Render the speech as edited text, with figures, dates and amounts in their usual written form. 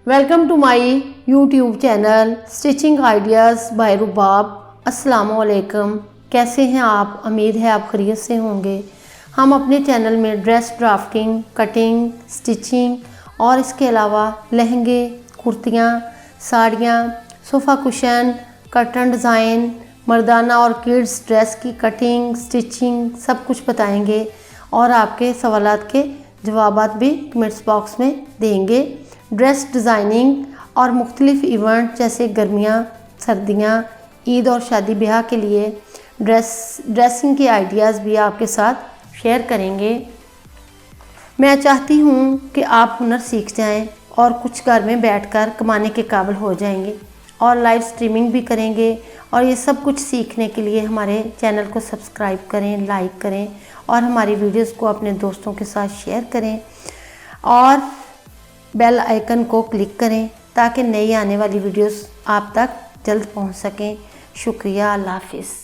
Welcome to my YouTube channel stitching ideas by Rubab. अस्सलामुअलैकुम। कैसे हैं आप? उम्मीद है आप खैरियत से होंगे। हम अपने चैनल में ड्रेस ड्राफ्टिंग, कटिंग, स्टिचिंग और इसके अलावा लहंगे, कुर्तियाँ, साड़ियाँ, सोफ़ा कुशन, कर्टन डिज़ाइन, मर्दाना और किड्स ड्रेस की कटिंग, स्टिचिंग सब कुछ बताएंगे और आपके सवालात के जवाबात भी कमेंट्स बॉक्स में देंगे। ड्रेस डिज़ाइनिंग और मुख्तलिफ़ इवेंट जैसे गर्मियाँ, सर्दियाँ, ईद और शादी ब्याह के लिए ड्रेसिंग के आइडियाज़ भी आपके साथ शेयर करेंगे। मैं चाहती हूँ कि आप हुनर सीख जाएं और कुछ घर में बैठकर कमाने के काबिल हो जाएंगे और लाइव स्ट्रीमिंग भी करेंगे। और ये सब कुछ सीखने के लिए हमारे चैनल को सब्सक्राइब करें, लाइक करें और हमारी वीडियोस को अपने दोस्तों के साथ शेयर करें और बेल आइकन को क्लिक करें ताकि नई आने वाली वीडियोस आप तक जल्द पहुंच सकें। शुक्रिया। अल्लाह हाफिज़।